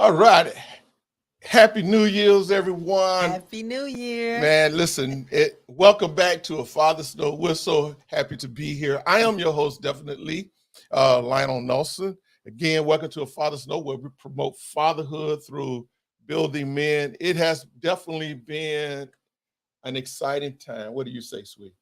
All right. Happy New Year's, everyone. Happy New Year. Man, listen, welcome back to A Father's Note. We're so happy to be here. I am your host, definitely, Lionel Nelson. Again, welcome to A Father's Note, where we promote fatherhood through building men. It has definitely been an exciting time. What do you say, sweet?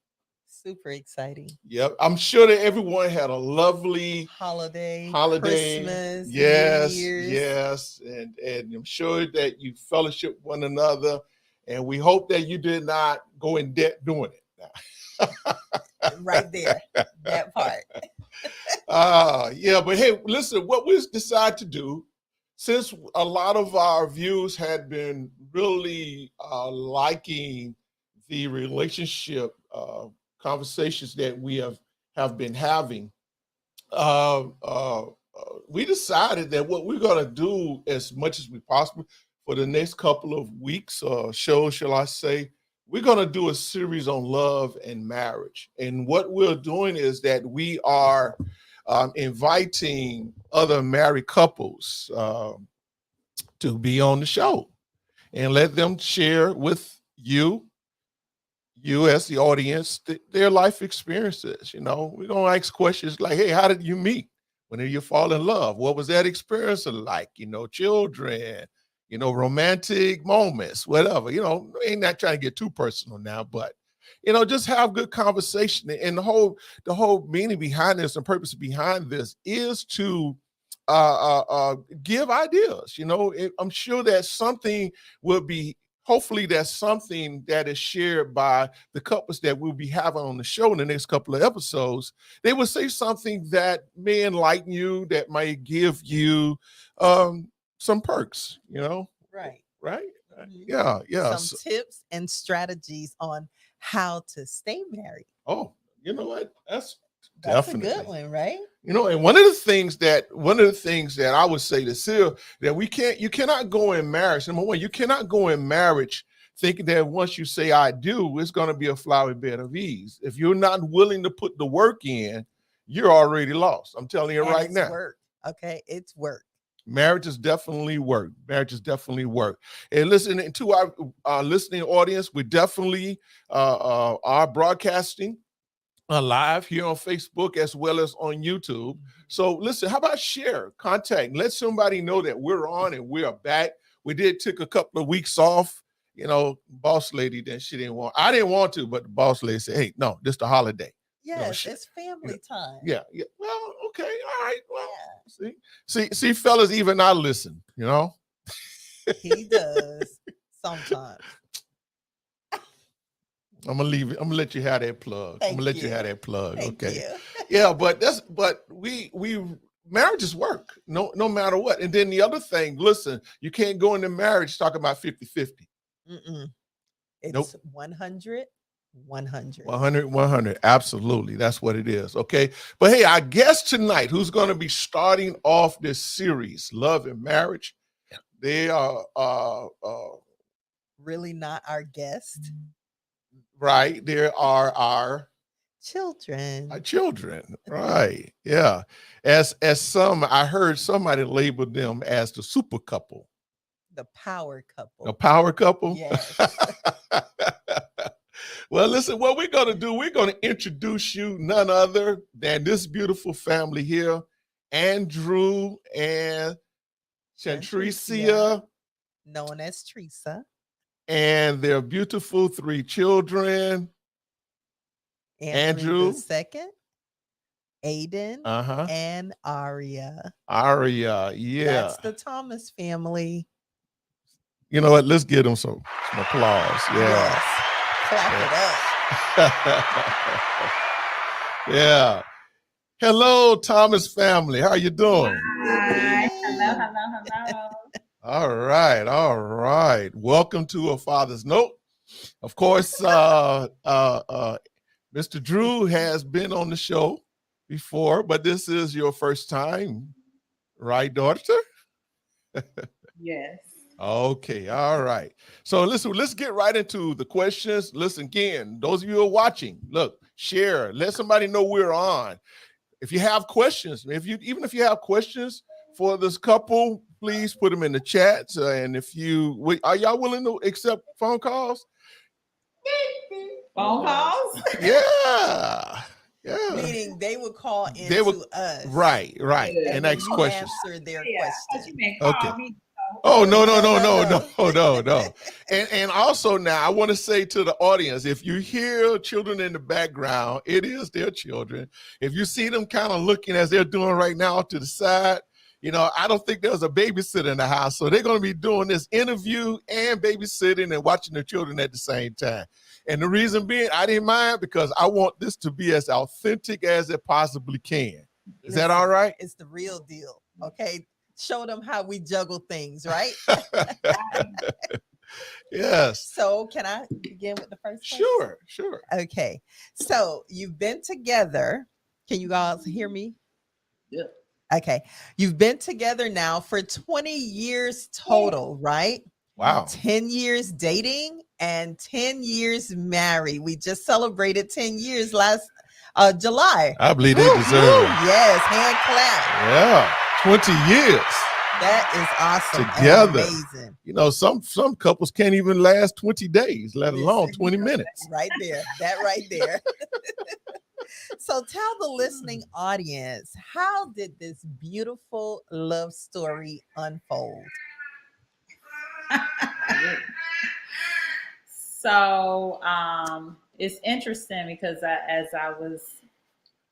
Super exciting. Yep. I'm sure that everyone had a lovely holiday, Yes, Christmas, New Year's. yes. And I'm sure that you fellowship one another. And we hope that you did not go in debt doing it. Right there, that part. Yeah, but hey, listen, what we decided to do, since a lot of our views had been really liking the relationship conversations that we have been having, we decided that what we're going to do as much as we possibly for the next couple of weeks or shows, shall I say, we're going to do a series on love and marriage. And what we're doing is that we are inviting other married couples to be on the show and let them share with you as the audience, their life experiences. You know, we're going to ask questions like, hey, how did you meet? When did you fall in love? What was that experience like? You know, children, you know, romantic moments, whatever. You know, ain't not trying to get too personal now, but, you know, just have good conversation. And the whole meaning behind this and purpose behind this is to give ideas. You know, I'm sure that something will be, hopefully that's something that is shared by the couples that we'll be having on the show in the next couple of episodes. They will say something that may enlighten you, that might give you some perks, you know? Right. Right? Mhm. Yeah. Some tips and strategies on how to stay married. Oh, you know what? That's That's definitely a good one, right? You know, and one of the things that I would say to Sil, that you cannot go in marriage. Number one, you cannot go in marriage thinking that once you say I do, it's going to be a flowery bed of ease. If you're not willing to put the work in, you're already lost. I'm telling you And right it's now. work. Okay, it's work. Marriage is definitely work. Marriage is definitely work. And listening to our listening audience, we definitely are broadcasting live here on Facebook as well as on YouTube. So listen, how about share, contact, let somebody know that we're on and we are back. We did take a couple of weeks off. You know, boss lady, then I didn't want to, but the boss lady said, hey, no, this the holiday. Yes, it's family time. Yeah. Well, okay, all right. Well, Yeah. see, fellas, even I listen, you know. He does sometimes. I'm gonna leave it. I'm gonna let you have that plug. Thank I'm gonna let you you. have that plug. Thank Okay. you. Yeah, but we marriages work no matter what. And then the other thing, listen, you can't go into marriage talking about 50-50. Mm-mm. Nope. It's 100, 100. 100. Absolutely. That's what it is. Okay. But hey, our guest tonight, who's going to be starting off this series, Love and Marriage, they are Really not our guest. right. There are our Children. children, right? Yeah. As some, I heard somebody label them as the super couple, The power couple. a power couple. Yes. Well, listen, what we're going to do, we're going to introduce you none other than this beautiful family here, Andrew and Shantrecia, known as Teresa. and their beautiful 3 children. Andrew. the second, Aiden, and Aria. Aria, yeah. That's the Thomas family. You know what? Let's give them some applause. Yeah. Yes. Clap it up. Yeah. Hello, Thomas family. How you doing? Hi. Hello. All right. Welcome to A Father's Note. Of course, Mr. Drew has been on the show before, but this is your first time, right, daughter? Yes. Okay, all right. So listen, let's get right into the questions. Listen, again, those of you who are watching, look, share, let somebody know we're on. If you have questions, even if you have questions for this couple, please put them in the chat. And if you, are y'all willing to accept phone calls? Phone calls? Yeah. Yeah. Meaning they would call They would, into us. right. And and then ask you questions. answer their Yeah, I thought question. you meant call Okay. me. Oh, no. And also now I want to say to the audience, if you hear children in the background, it is their children. If you see them kind of looking as they're doing right now to the side, you know, I don't think there's a babysitter in the house. So they're going to be doing this interview and babysitting and watching the children at the same time. And the reason being, I didn't mind because I want this to be as authentic as it possibly can. Is that all right? It's the real deal. Okay. Show them how we juggle things, right? Yes. So can I begin with the first question? Sure. Okay. So you've been together. Can you guys hear me? Yeah. Okay. You've been together now for 20 years total, right? Wow. 10 years dating and 10 years married. We just celebrated 10 years last July. I believe they deserve it. Yes, hand clap. Yeah. 20 years. That is awesome. Together. And amazing. You know, some couples can't even last 20 days, let alone 20 minutes. Right there. That right there. So tell the listening audience, how did this beautiful love story unfold? So it's interesting because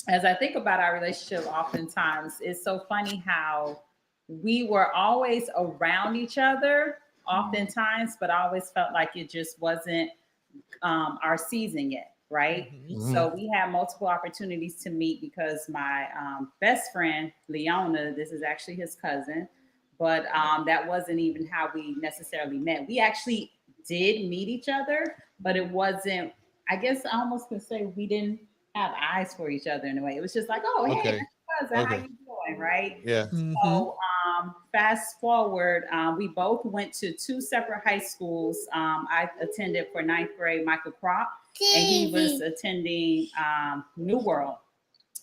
as I think about our relationship, oftentimes it's so funny how we were always around each other oftentimes, but I always felt like it just wasn't our season yet. Right. Mm-hmm. So we had multiple opportunities to meet because my best friend, Leona, this is actually his cousin, but that wasn't even how we necessarily met. We actually did meet each other, but it wasn't, I guess I almost could say we didn't have eyes for each other in a way. It was just like, oh, hey, Okay. cousin, how you doing? Right. Yeah. So fast forward, we both went to two separate high schools. I attended for ninth grade Michael Crop, and he was attending New World.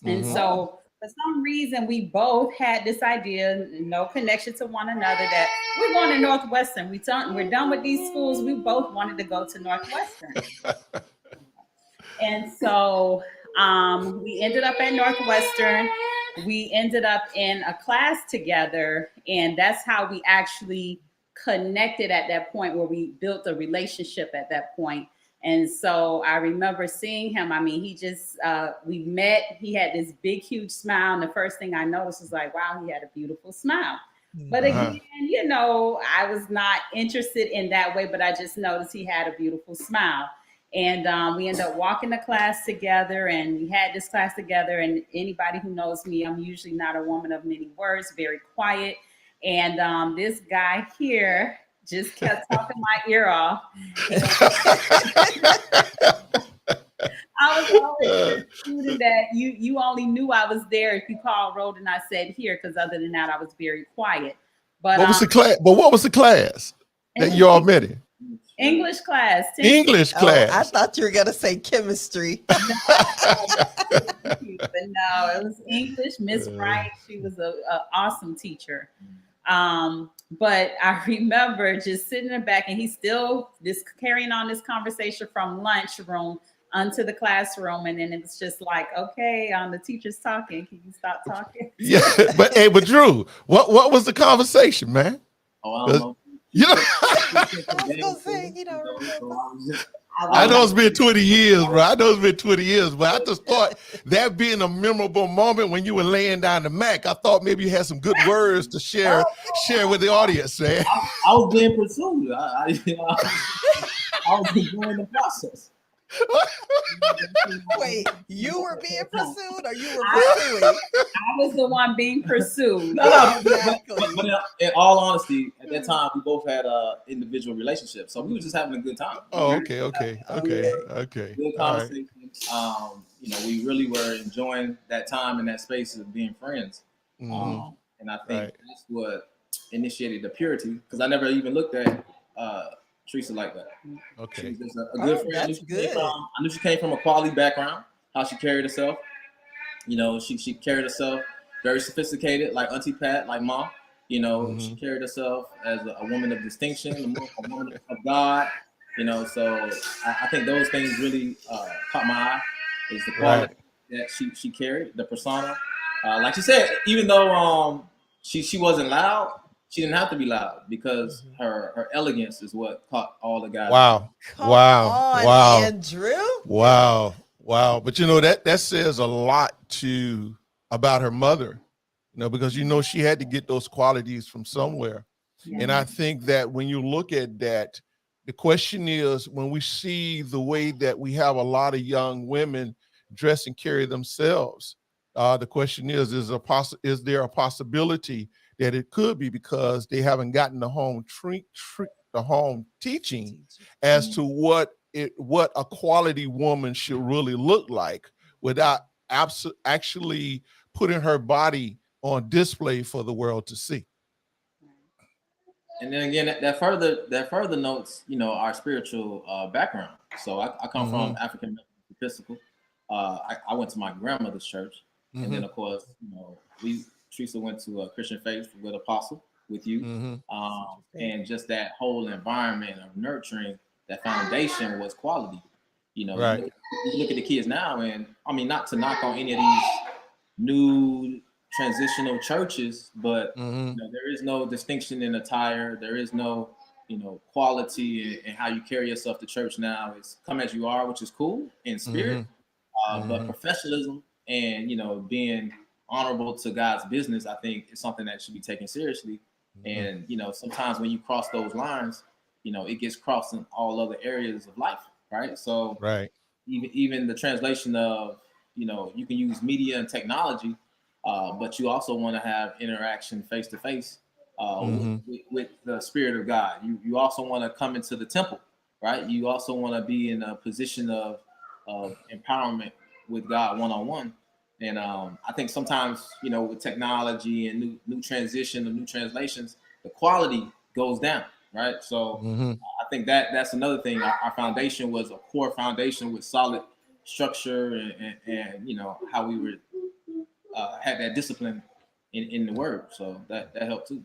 And so for some reason, we both had this idea, no connection to one another, that we're going to Northwestern. We're done with these schools. We both wanted to go to Northwestern. And so we ended up at Northwestern. We ended up in a class together, and that's how we actually connected at that point, where we built a relationship at that point. And so I remember seeing him. I mean, he just, we met, he had this big, huge smile. And the first thing I noticed was like, wow, he had a beautiful smile. But again, you know, I was not interested in that way, but I just noticed he had a beautiful smile. And we ended up walking the class together, and we had this class together. And anybody who knows me, I'm usually not a woman of many words, very quiet. And this guy here just kept talking my ear off. I was always concluding that you only knew I was there if you called road and I said here, because other than that, I was very quiet. But what was the class? But what was the class that you all met in? English class. English class. Oh, I thought you were gonna say chemistry. But no, it was English. Miss Wright, she was an awesome teacher. But I remember just sitting in the back, and he's still carrying on this conversation from lunchroom onto the classroom, and then it's just like, okay, the teacher's talking. Can you stop talking? Yeah, but Drew, what was the conversation, man? Oh, I don't know. You know, I was gonna say, you know, I know it's been 20 years, bro. I know it's been 20 years, but I just thought that being a memorable moment when you were laying down the Mac, I thought maybe you had some good words to share with the audience, man. I was being pursued. I was enjoying the process. Wait, you were being pursued, or you were pursuing? I was the one being pursued. No, but in all honesty, at that time, we both had individual relationships, so we were just having a good time. Oh, okay. Good conversation. Right. You know, we really were enjoying that time and that space of being friends. And I think that's what initiated the purity, because I never even looked at Teresa like that. Okay. She's just a good friend. That's good. I knew she came from a quality background, how she carried herself. You know, she carried herself very sophisticated, like Auntie Pat, like Mom. You know, she carried herself as a woman of distinction, a woman of God. You know, so I think those things really caught my eye. Is the quality that she carried, the persona. Like you said, even though she wasn't loud, she didn't have to be loud because her elegance is what caught all the guys. Wow. Come Wow. on, Wow. Andrew. Wow. Wow. But you know, that says a lot about her mother, you know, because you know she had to get those qualities from somewhere. And I think that when you look at that, the question is, when we see the way that we have a lot of young women dress and carry themselves, the question is there a possibility that it could be because they haven't gotten the home teaching as to what a quality woman should really look like without actually putting her body on display for the world to see. And then again, that further notes, you know, our spiritual background. So I come from African Episcopal. I went to my grandmother's church, and then of course, you know, Teresa went to a Christian faith with Apostle with you, and just that whole environment of nurturing, that foundation was quality. You know, you look at the kids now, and I mean, not to knock on any of these new transitional churches, but you know, there is no distinction in attire. There is no, you know, quality in how you carry yourself to church now. It's come as you are, which is cool in spirit, but professionalism and, you know, being honorable to God's business, I think is something that should be taken seriously. And, you know, sometimes when you cross those lines, you know, it gets crossed in all other areas of life, right? So even the translation of, you know, you can use media and technology, but you also want to have interaction face to face with the Spirit of God. You also want to come into the temple, right? You also want to be in a position of empowerment with God one on one. And I think sometimes, you know, with technology and new transition and new translations, the quality goes down, right? So I think that's another thing. Our foundation was a core foundation with solid structure and you know, how we were had that discipline in the word. So that helped too.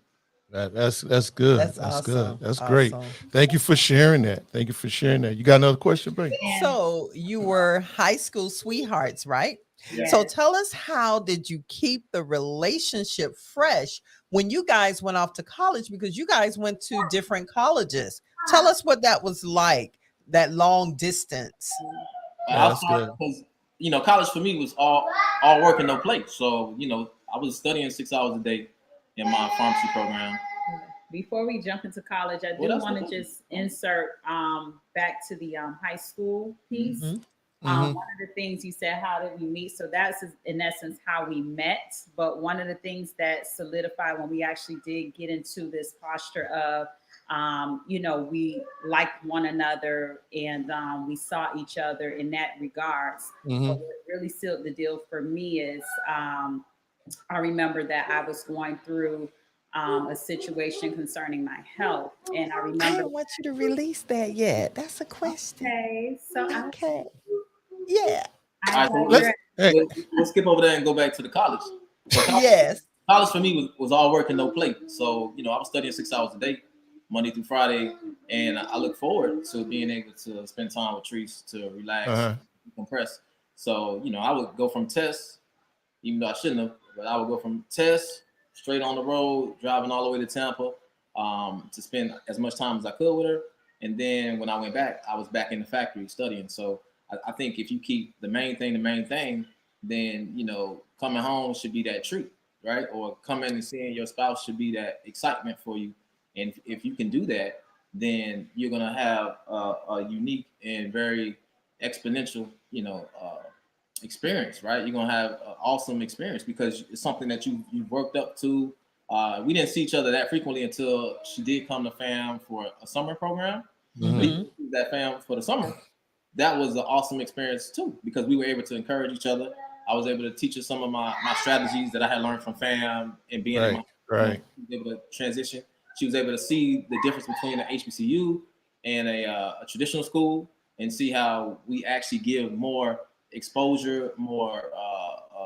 That's good. That's awesome. good. That's great. Thank you for sharing that. Thank you for sharing that. You got another question, Bray? So you were high school sweethearts, right? Yes. So tell us, how did you keep the relationship fresh when you guys went off to college? Because you guys went to different colleges. Tell us what that was like, that long distance. I'll start because, you know, college for me was all work and no play. So, you know, I was studying 6 hours a day in my pharmacy program. Before we jump into college, I do want to just insert back to the high school piece. One of the things you said, how did we meet? So that's in essence how we met. But one of the things that solidified when we actually did get into this posture of, you know, we liked one another and we saw each other in that regards. But what really sealed the deal for me is I remember that I was going through a situation concerning my health. And I remember— I don't want you to release that yet. That's a question. Okay. So Yeah. All right, so let's skip over there and go back to the college. So college for me was all work and no play. So, you know, I was studying 6 hours a day, Monday through Friday, and I look forward to being able to spend time with Treese to relax, decompress. So, you know, I would go from tests, even though I shouldn't have, but I would go from tests straight on the road, driving all the way to Tampa, to spend as much time as I could with her. And then when I went back, I was back in the factory studying. So I think if you keep the main thing, then, you know, coming home should be that treat, right? Or coming and seeing your spouse should be that excitement for you. And if you can do that, then you're going to have a unique and very exponential, you know, experience, right? You're going to have an awesome experience because it's something that you've worked up to. We didn't see each other that frequently until she did come to FAM for a summer program. That FAM for the summer. That was an awesome experience too, because we were able to encourage each other. I was able to teach her some of my strategies that I had learned from FAM and being in my able to transition. She was able to see the difference between an HBCU and a traditional school and see how we actually give more exposure, more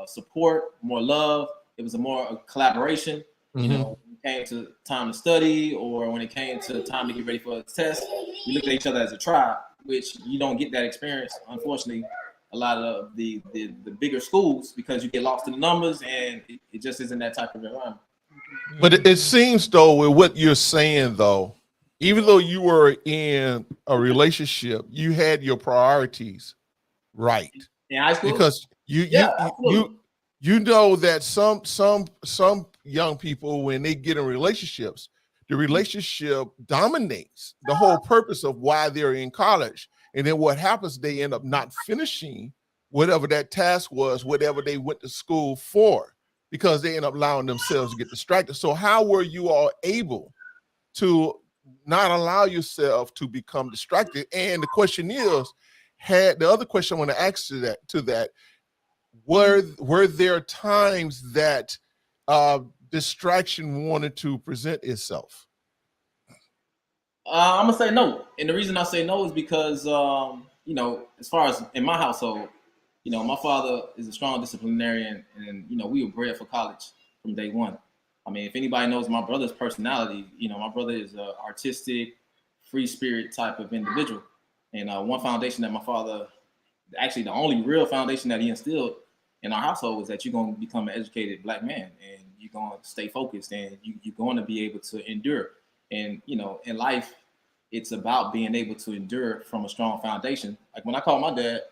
support, more love. It was a more collaboration. You know, came to time to study, or when it came to time to get ready for a test, we looked at each other as a tribe, which you don't get that experience, unfortunately, a lot of the bigger schools, because you get lost in the numbers, and it just isn't that type of environment. But it seems, though, with what you're saying, though, even though you were in a relationship, you had your priorities right. In high school? Because you know that some young people, when they get in relationships, the relationship dominates the whole purpose of why they're in college. And then what happens, they end up not finishing whatever that task was, whatever they went to school for, because they end up allowing themselves to get distracted. So how were you all able to not allow yourself to become distracted? And the question is, the other question I want to ask to that, were there times that distraction wanted to present itself? I'm gonna say no, and the reason I say no is because as far as in my household, my father is a strong disciplinarian, and we were bred for college from day one. I mean, if anybody knows my brother's personality, my brother is an artistic, free spirit type of individual, and one foundation that my father, actually the only real foundation that he instilled in our household, was that you're going to become an educated Black man, and you're going to stay focused, and you're going to be able to endure. And, in life, it's about being able to endure from a strong foundation. Like when I called my dad,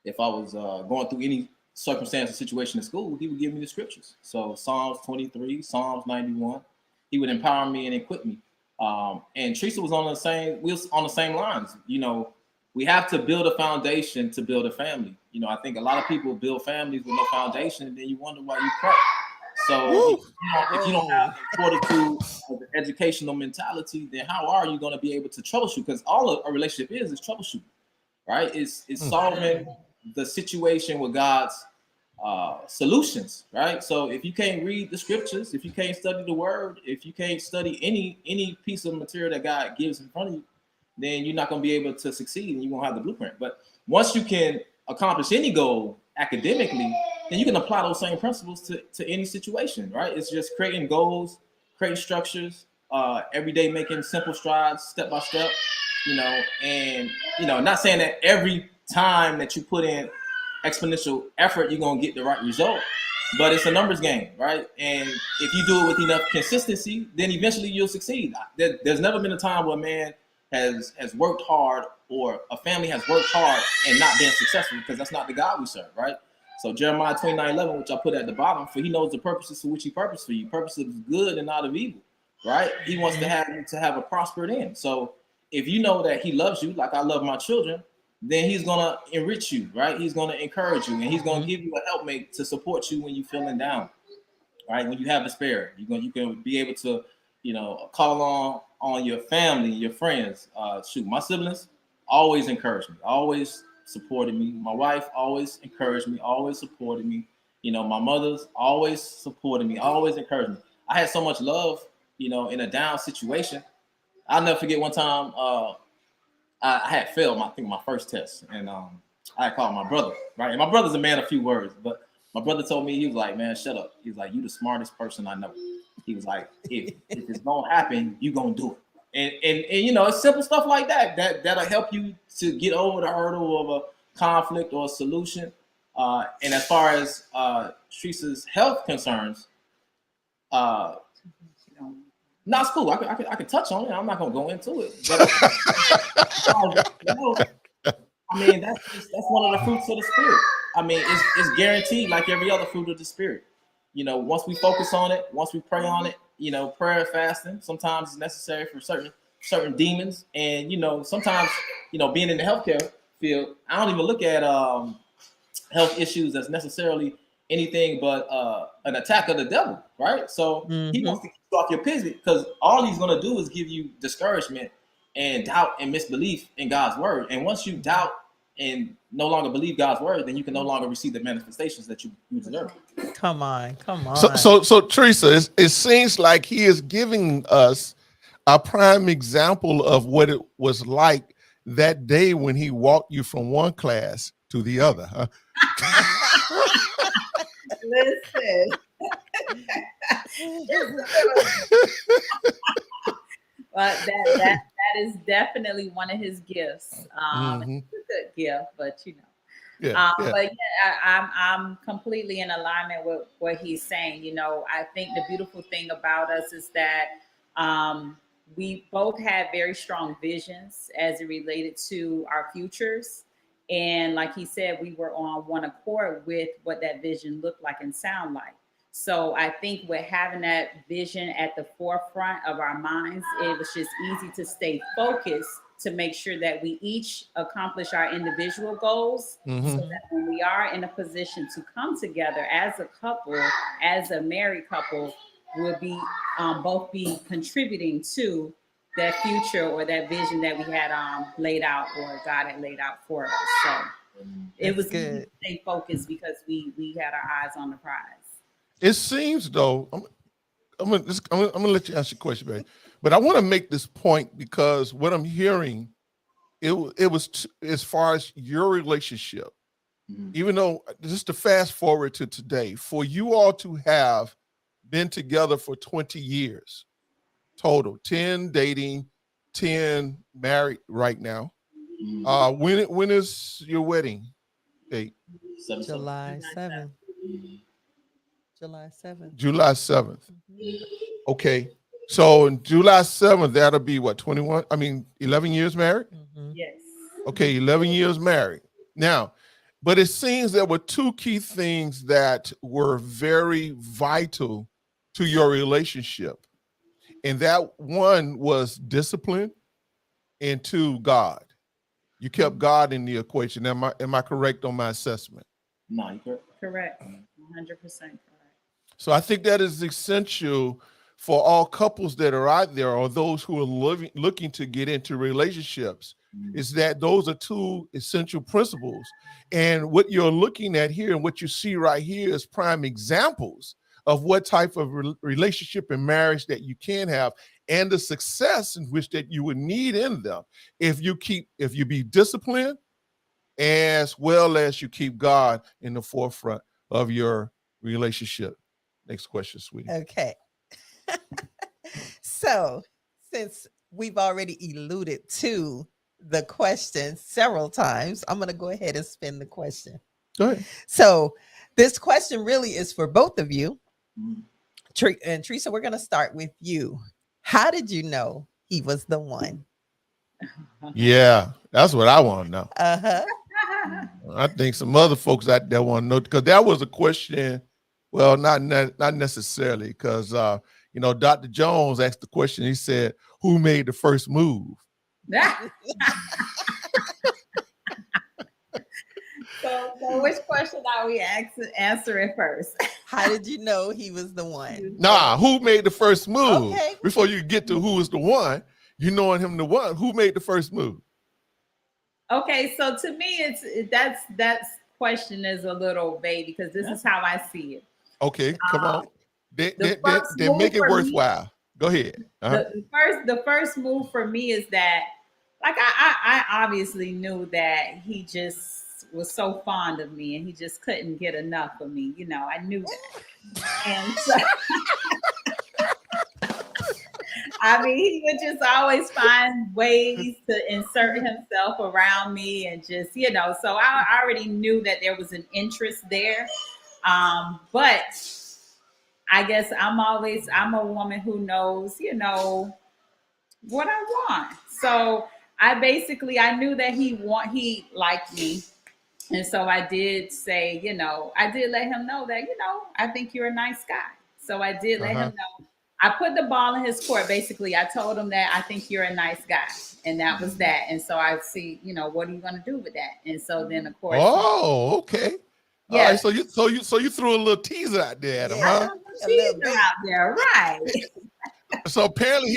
if I was going through any circumstance or situation in school, he would give me the scriptures. So Psalms 23, Psalms 91, he would empower me and equip me. And Teresa was on the same lines. We have to build a foundation to build a family. I think a lot of people build families with no foundation, and then you wonder why you crack. So if you don't have the fortitude of the educational mentality, then how are you going to be able to troubleshoot? Because all a relationship is troubleshooting, right? It's solving the situation with God's solutions, right? So if you can't read the scriptures, if you can't study the word, if you can't study any piece of material that God gives in front of you, then you're not going to be able to succeed, and you won't have the blueprint. But once you can accomplish any goal academically, then you can apply those same principles to any situation, right? It's just creating goals, creating structures, every day making simple strides, step by step, and, not saying that every time that you put in exponential effort, you're going to get the right result, but it's a numbers game, right? And if you do it with enough consistency, then eventually you'll succeed. There's never been a time where a man has worked hard, or a family has worked hard and not been successful, because that's not the God we serve, right? So Jeremiah 29:11, which I put at the bottom, for he knows the purposes for which he purposed for you, purposes of good and not of evil, right? He wants to have you to have a prospered end. So if you know that he loves you like I love my children, then he's going to enrich you, right? He's going to encourage you, and he's going to give you a helpmate to support you when you're feeling down, right? When you have despair, you can be able to, call on your family, your friends. My siblings always encouraged me, always supported me. My wife always encouraged me, always supported me. My mother's always supported me, always encouraged me. I had so much love, in a down situation. I'll never forget one time I had failed my first test, and I had called my brother, right? And my brother's a man of few words, but my brother told me, he was like, man, shut up. He was like, you the smartest person I know. He was like, if it's gonna happen, you gonna do it. And it's simple stuff like that'll help you to get over the hurdle of a conflict or a solution. And as far as Teresa's health concerns, not school. I could touch on it. I'm not gonna go into it. But I mean, that's one of the fruits of the spirit. I mean, it's guaranteed, like every other fruit of the spirit. Once we focus on it, once we pray on it, prayer and fasting sometimes is necessary for certain demons. And sometimes being in the healthcare field, I don't even look at health issues as necessarily anything but an attack of the devil, right? So he wants to keep you off your pivot, because all he's going to do is give you discouragement and doubt and misbelief in God's word. And once you doubt and no longer believe God's word, then you can no longer receive the manifestations that you deserve. Come on. So Teresa, it seems like he is giving us a prime example of what it was like that day when he walked you from one class to the other, huh? Listen. But that is definitely one of his gifts. It's a good gift, but But yeah, I'm completely in alignment with what he's saying. I think the beautiful thing about us is that we both had very strong visions as it related to our futures. And like he said, we were on one accord with what that vision looked like and sound like. So I think with having that vision at the forefront of our minds, it was just easy to stay focused to make sure that we each accomplish our individual goals so that when we are in a position to come together as a couple, as a married couple, we'll be both be contributing to that future or that vision that we had laid out or God had laid out for us. So it was good to stay focused because we had our eyes on the prize. It seems though, I'm gonna let you ask your question, babe. But I want to make this point because what I'm hearing, it was as far as your relationship, even though just to fast forward to today, for you all to have been together for 20 years total, 10 dating, 10 married right now. When is your wedding date? July 7th. July 7th. July 7th. Okay. So in July 7th, that'll be what, 11 years married? Yes. Okay, 11 years married. Now, but it seems there were two key things that were very vital to your relationship. And that one was discipline and two, God. You kept God in the equation. Am I correct on my assessment? No, you're correct. 100% correct. So I think that is essential for all couples that are out there or those who are looking to get into relationships, is that those are two essential principles. And what you're looking at here and what you see right here is prime examples of what type of relationship and marriage that you can have and the success in which that you would need in them if you be disciplined as well as you keep God in the forefront of your relationship. Next question, sweetie. Okay. So since we've already alluded to the question several times, I'm going to go ahead and spin the question. Go ahead. So this question really is for both of you. And Teresa, we're going to start with you. How did you know he was the one? Yeah, that's what I want to know. Uh-huh. I think some other folks out there want to know, because that was a question. Well, not necessarily, because Dr. Jones asked the question. He said, "Who made the first move?" So which question are we answering first? How did you know he was the one? Nah, who made the first move? Okay. Before you get to who is the one, you knowing him the one. Who made the first move? Okay, so to me, that's question is a little vague because this is how I see it. Okay, come on. Then make it worthwhile. Go ahead. The first move for me is that, like, I obviously knew that he just was so fond of me and he just couldn't get enough of me. I knew that. And so, he would just always find ways to insert himself around me and just, so I already knew that there was an interest there. But I guess I'm a woman who knows, what I want. So I knew that he liked me. And so I did say, I did let him know that, I think you're a nice guy. So I did let him know. I put the ball in his court. Basically, I told him that I think you're a nice guy. And that was that. And so I see, what are you going to do with that? And so then, of course. Oh, okay. Yeah. All right. So you threw a little teaser out there at him, huh? A little teaser out there, right? So apparently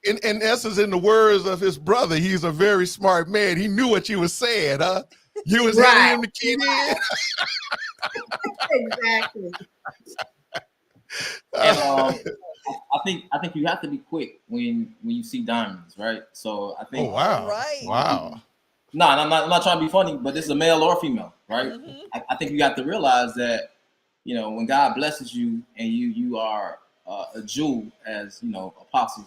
in essence, in the words of his brother, he's a very smart man. He knew what you were saying, huh? You was hitting him to key in. Exactly. And I think you have to be quick when you see diamonds, right? So I think. Oh wow! Right. Wow. No, I'm not trying to be funny, but this is a male or female, right? I think you have to realize that you know, when God blesses you and you are a Jew, as you know, Apostle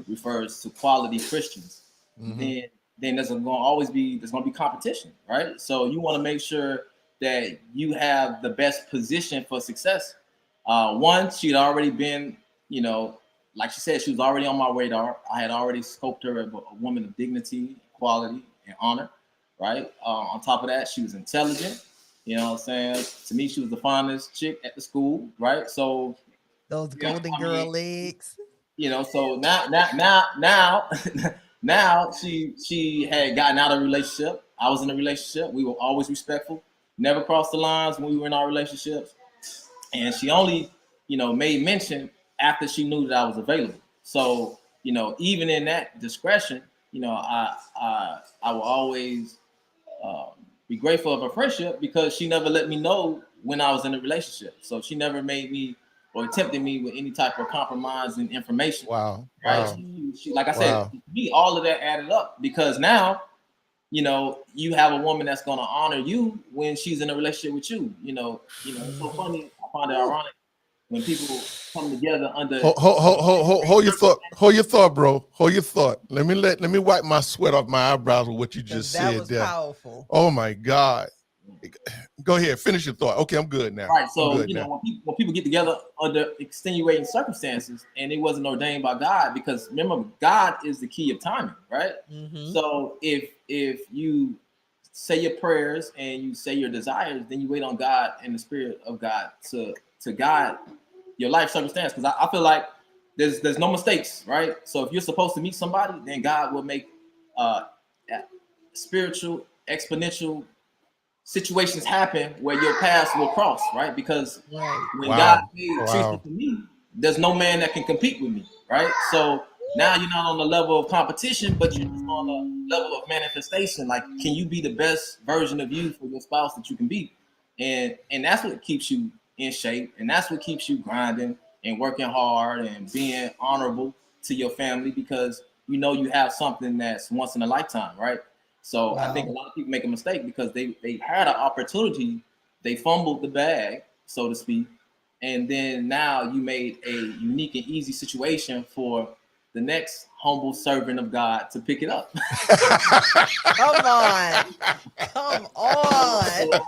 refers to quality Christians, then there's gonna be competition, right? So you want to make sure that you have the best position for success. One, she'd already been, you know, like she said, she was already on my radar. I had already scoped her as a woman of dignity, equality, and honor, right? On top of that, she was intelligent. You know what I'm saying? To me, she was the finest chick at the school, right? So those golden girl legs. You know, so now now she had gotten out of a relationship. I was in a relationship. We were always respectful, never crossed the lines when we were in our relationships. And she only, you know, made mention after she knew that I was available. So, you know, even in that discretion, you know, I will always be grateful of her friendship because she never let me know when I was in a relationship. So she never made me or tempted me with any type of compromise in information. Wow. Right. Wow. She, like I said, to me, all of that added up because now, you know, you have a woman that's going to honor you when she's in a relationship with you. You know, it's so funny. I find it ironic when people come together under. Hold your thought. Hold your thought, bro. Hold your thought. Let me wipe my sweat off my eyebrows with what you just said. That was powerful. Oh my God. Go ahead. Finish your thought. Okay, I'm good now. Right. So you know, when people get together under extenuating circumstances, and it wasn't ordained by God, because remember, God is the key of timing, right? So if you say your prayers and you say your desires, then you wait on God and the Spirit of God to guide your life circumstance. Because I feel like there's no mistakes, right? So if you're supposed to meet somebody, then God will make spiritual exponential situations happen where your paths will cross, right? Because when God made Teresa for me, there's no man that can compete with me, right? So now you're not on the level of competition, but you're just on the level of manifestation. Like, can you be the best version of you for your spouse that you can be? And that's what keeps you in shape, and that's what keeps you grinding and working hard and being honorable to your family, because you know you have something that's once in a lifetime, right? So I think a lot of people make a mistake because they had an opportunity, they fumbled the bag, so to speak, and then now you made a unique and easy situation for the next humble servant of God to pick it up. Come on. So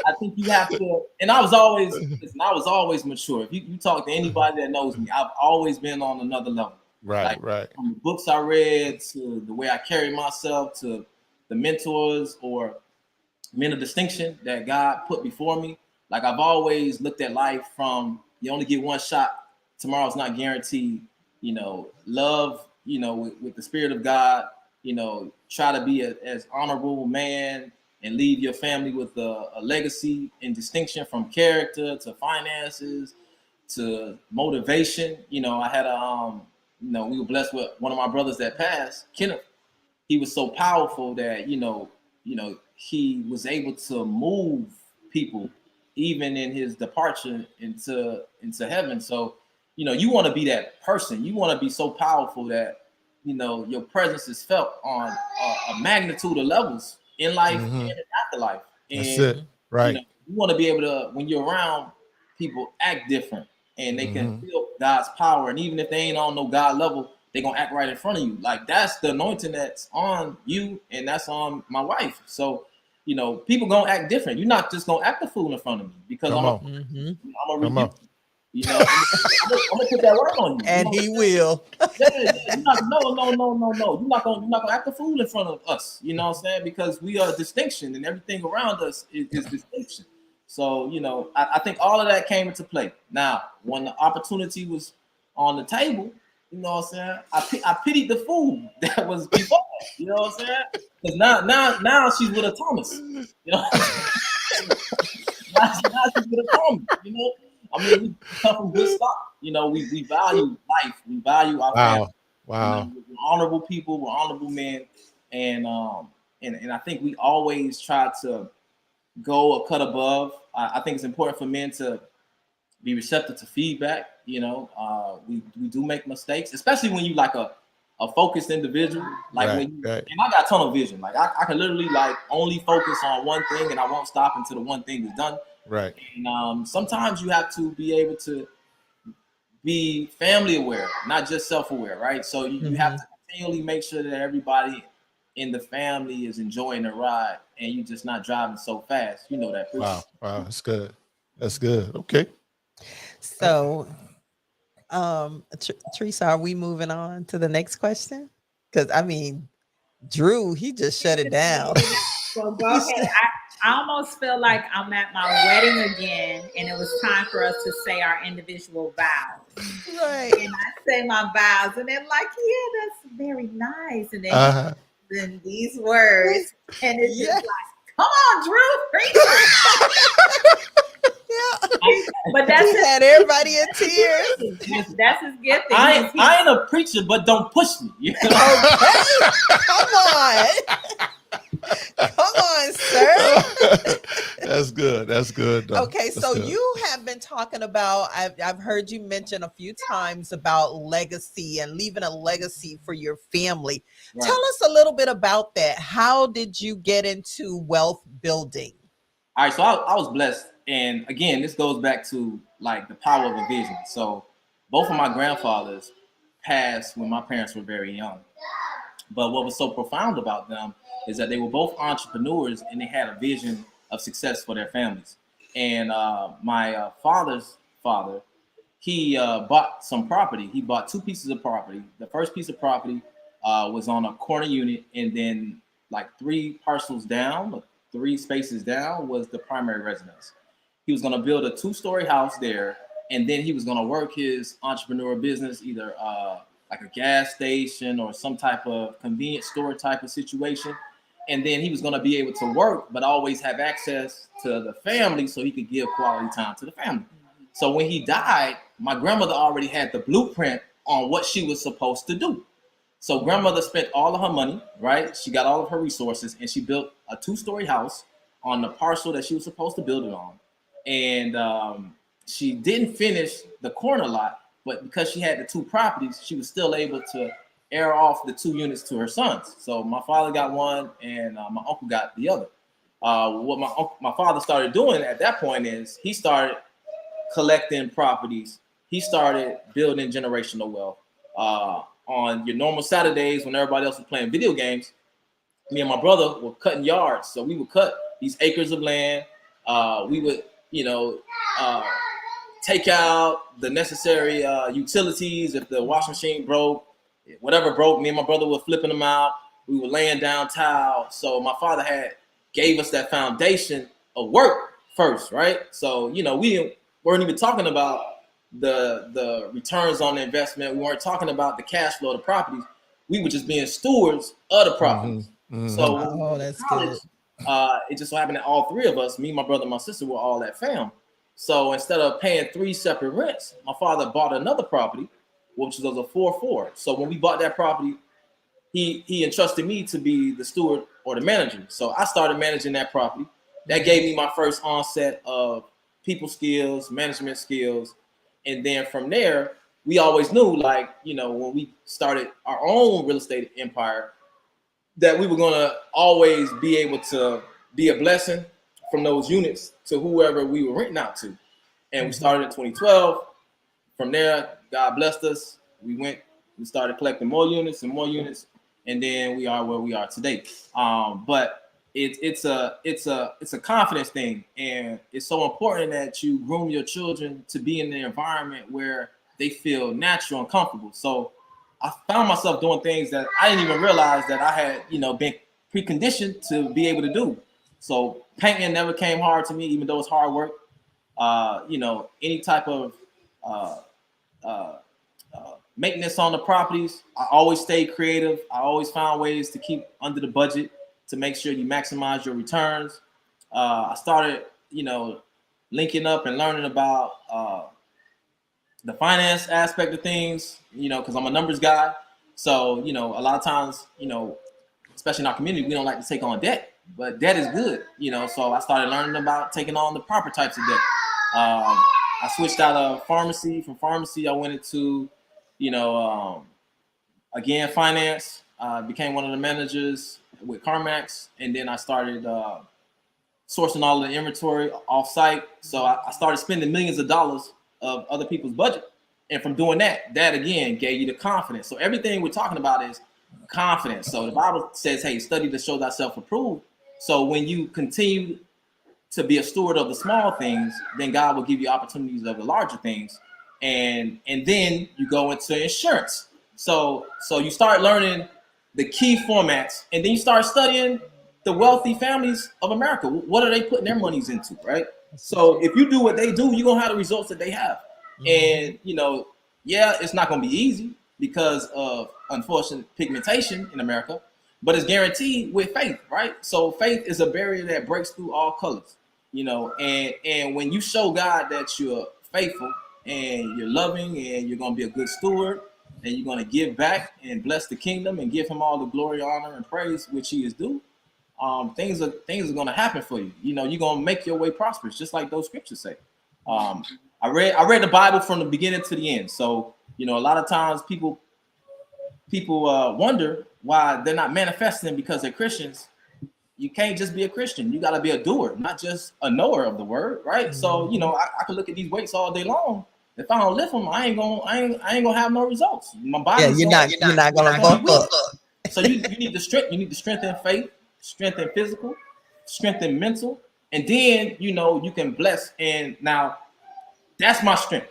I think you have to, and I was always mature. If you talk to anybody that knows me, I've always been on another level. Right. From the books I read to the way I carry myself to the mentors or men of distinction that God put before me. Like, I've always looked at life from, you only get one shot. Tomorrow's not guaranteed. You know, love, you know, with the Spirit of God, you know, try to be as honorable man and leave your family with a legacy and distinction, from character to finances to motivation. You know, I had you know, we were blessed with one of my brothers that passed, Kenneth. He was so powerful that, you know, he was able to move people even in his departure into heaven. So, you know, you want to be that person. You want to be so powerful that, you know, your presence is felt on a magnitude of levels in life and in afterlife. And, that's it. Right. You know, you want to be able to, when you're around people, act different, and they can feel God's power. And even if they ain't on no God level, they're going to act right in front of you. Like, that's the anointing that's on you, and that's on my wife. So, you know, people going to act different. You're not just going to act a fool in front of me because I'm going to rebuke you. You know, I'm gonna put that word on you. And you know, he will. Yeah. You're not, no. You're not gonna act a fool in front of us. You know what I'm saying? Because we are distinction, and everything around us is distinction. So, you know, I think all of that came into play. Now, when the opportunity was on the table, you know what I'm saying, I pitied the fool that was before. You know what I'm saying? Because now she's with a Thomas. You know, now she's with a Thomas. You know. I mean, we come from good stock. You know, we value life. We value our family. Wow. You know, we're honorable people. We're honorable men. And I think we always try to go a cut above. I think it's important for men to be receptive to feedback. You know, we do make mistakes, especially when you like a focused individual. Like when you, and I got tunnel vision. Like I can literally like only focus on one thing, and I won't stop until the one thing is done. Right. And sometimes you have to be able to be family aware, not just self-aware, right? So you have to continually make sure that everybody in the family is enjoying the ride, and you just not driving so fast. You know that. Wow. Wow. That's good. That's good. Okay. So, Teresa, are we moving on to the next question? Because I mean, Drew, he just shut it down. So go ahead. I almost feel like I'm at my wedding again, and it was time for us to say our individual vows. Right. And I say my vows, and they're like, "Yeah, that's very nice." And then then these words, and it's just like, "Come on, Drew, preach." But that's he had everybody in tears. That's his gift. I ain't a preacher, but don't push me. You know? Okay. Come on. Come on, sir. That's good. That's good. Okay, That's so good. you have been talking about, I've heard you mention a few times about legacy and leaving a legacy for your family. Right. Tell us a little bit about that. How did you get into wealth building? All right, so I was blessed. And again, this goes back to like the power of a vision. So both of my grandfathers passed when my parents were very young. But what was so profound about them is that they were both entrepreneurs and they had a vision of success for their families. And my father's father, he bought some property. He bought 2 pieces of property. The first piece of property was on a corner unit, and then like 3 parcels down, 3 spaces down was the primary residence. He was going to build a 2-story house there, and then he was going to work his entrepreneur business, either like a gas station or some type of convenience store type of situation. And then he was going to be able to work, but always have access to the family so he could give quality time to the family. So when he died, my grandmother already had the blueprint on what she was supposed to do. So grandmother spent all of her money, right? She got all of her resources, and she built a 2-story house on the parcel that she was supposed to build it on. And she didn't finish the corner lot, but because she had the 2 properties, she was still able to air off the 2 units to her sons. So my father got one, and my uncle got the other. What my father started doing at that point is he started collecting properties. He started building generational wealth. On your normal Saturdays when everybody else was playing video games, me and my brother were cutting yards. So we would cut these acres of land. We would, take out the necessary utilities. If the washing machine broke, whatever broke, me and my brother were flipping them out. We were laying down tile. So my father gave us that foundation of work first, right? So, we weren't even talking about the returns on the investment. We weren't talking about the cash flow of the properties. We were just being stewards of the properties. So that's college, good. It just so happened that all 3 of us, me, my brother, and my sister, were all at fam. So instead of paying 3 separate rents, my father bought another property, which was a 4-4. So when we bought that property, he entrusted me to be the steward or the manager. So I started managing that property. That gave me my first onset of people skills, management skills. And then from there, we always knew, like, when we started our own real estate empire, that we were going to always be able to be a blessing from those units to whoever we were renting out to. And we started in 2012. From there, God blessed us. We started collecting more units, and then we are where we are today. But it's a confidence thing, and it's so important that you groom your children to be in an environment where they feel natural and comfortable. So I found myself doing things that I didn't even realize that I had, been preconditioned to be able to do. So painting never came hard to me, even though it's hard work. Any type of maintenance on the properties, I always stayed creative. I always found ways to keep under the budget to make sure you maximize your returns. I started, linking up and learning about the finance aspect of things, because I'm a numbers guy. So, a lot of times, especially in our community, we don't like to take on debt, but debt is good, so I started learning about taking on the proper types of debt. I switched out of pharmacy. From pharmacy, I went into, again, finance, became one of the managers with CarMax. And then I started sourcing all the inventory off site. So I started spending millions of dollars of other people's budget. And from doing that, that again gave you the confidence. So everything we're talking about is confidence. So the Bible says, hey, study to show thyself approved. So when you continue to be a steward of the small things, then God will give you opportunities of the larger things. And then you go into insurance. So you start learning the key formats, and then you start studying the wealthy families of America. What are they putting their monies into, right? So if you do what they do, you're gonna have the results that they have. And yeah, it's not gonna be easy because of unfortunate pigmentation in America, but it's guaranteed with faith, right? So faith is a barrier that breaks through all colors, and when you show God that you're faithful and you're loving and you're gonna be a good steward and you're gonna give back and bless the kingdom and give him all the glory, honor, and praise which he is due, things are gonna happen for you. You're gonna make your way prosperous, just like those scriptures say. I read the Bible from the beginning to the end. So a lot of times people wonder why they're not manifesting because they're Christians. You can't just be a Christian. You got to be a doer, not just a knower of the word, right? So I can look at these weights all day long. If I don't lift them, I ain't gonna have no results. My body, you're not gonna bulk up. So you need the strength. You need the strength in faith, strength in physical, strength in mental, and then you can bless. And now that's my strength,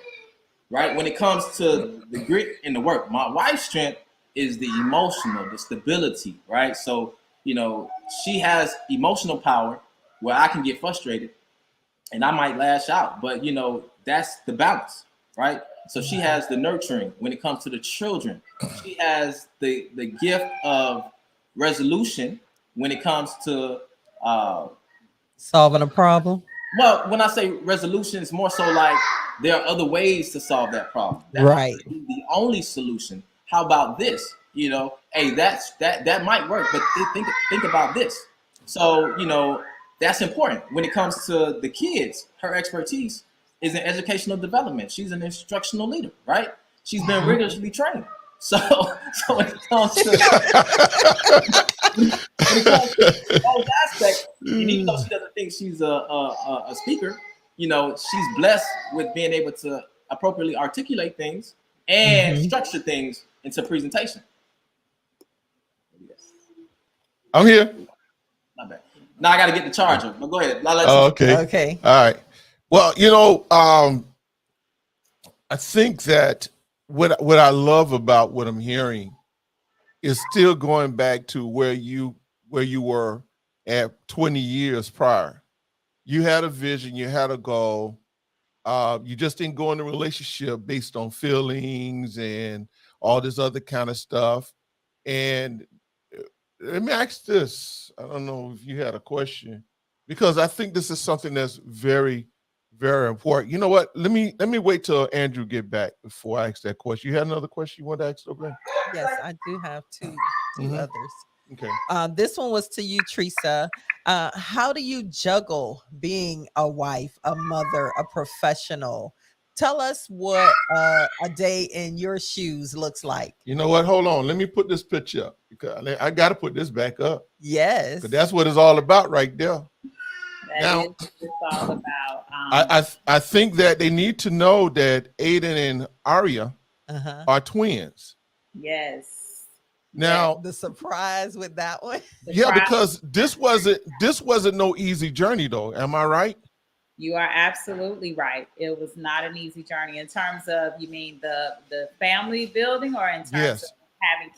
right? When it comes to the grit and the work, my wife's strength is the emotional, the stability, right? So she has emotional power where I can get frustrated and I might lash out, but that's the balance, right? So she has the nurturing when it comes to the children. She has the gift of resolution when it comes to solving a problem. Well, when I say resolution, it's more so like there are other ways to solve that problem. That right. might be the only solution. How about this? Hey, that might work, but think about this. So that's important when it comes to the kids. Her expertise is in educational development. She's an instructional leader, right? She's been rigorously trained. So when it comes to those aspects, and even though she doesn't think she's a speaker, she's blessed with being able to appropriately articulate things and structure things into presentation. I'm here. Not bad. Now I got to get the charger, but go ahead. Okay. All right. Well, I think that what I love about what I'm hearing is still going back to where you were at 20 years prior. You had a vision, you had a goal. You just didn't go in a relationship based on feelings and all this other kind of stuff. And let me ask this. I don't know if you had a question, because I think this is something that's very, very important. You know what? Let me wait till Andrew get back before I ask that question. You had another question you want to ask, okay? Yes, I do have two others. Okay. This one was to you, Teresa. How do you juggle being a wife, a mother, a professional? Tell us what a day in your shoes looks like. You know what? Hold on. Let me put this picture up, because I got to put this back up. Yes. Because that's what it's all about right there. That is what it's all about. I think that they need to know that Aiden and Aria are twins. Yes. Now the surprise with that one. Yeah, because this wasn't no easy journey though. Am I right? You are absolutely right. It was not an easy journey in terms of, you mean the family building, or in terms of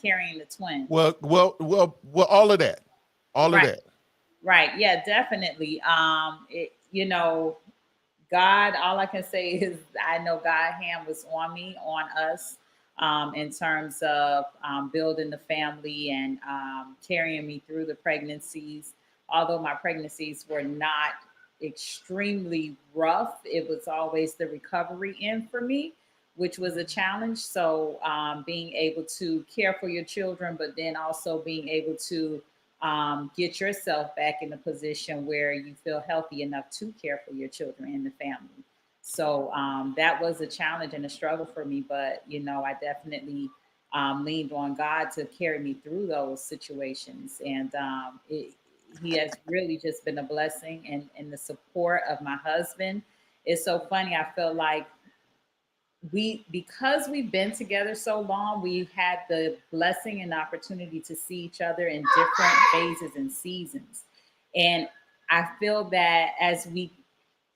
carrying the twins? Well, all of that. All of that. Right. Yeah, definitely. God, all I can say is I know God's hand was on me, on us, in terms of building the family and carrying me through the pregnancies. Although my pregnancies were not extremely rough, it was always the recovery end for me, which was a challenge. So being able to care for your children, but then also being able to get yourself back in a position where you feel healthy enough to care for your children and the family. So that was a challenge and a struggle for me, but I definitely leaned on God to carry me through those situations. And he has really just been a blessing, and the support of my husband. It's so funny. I feel like because we've been together so long, we've had the blessing and opportunity to see each other in different phases and seasons. And I feel that as we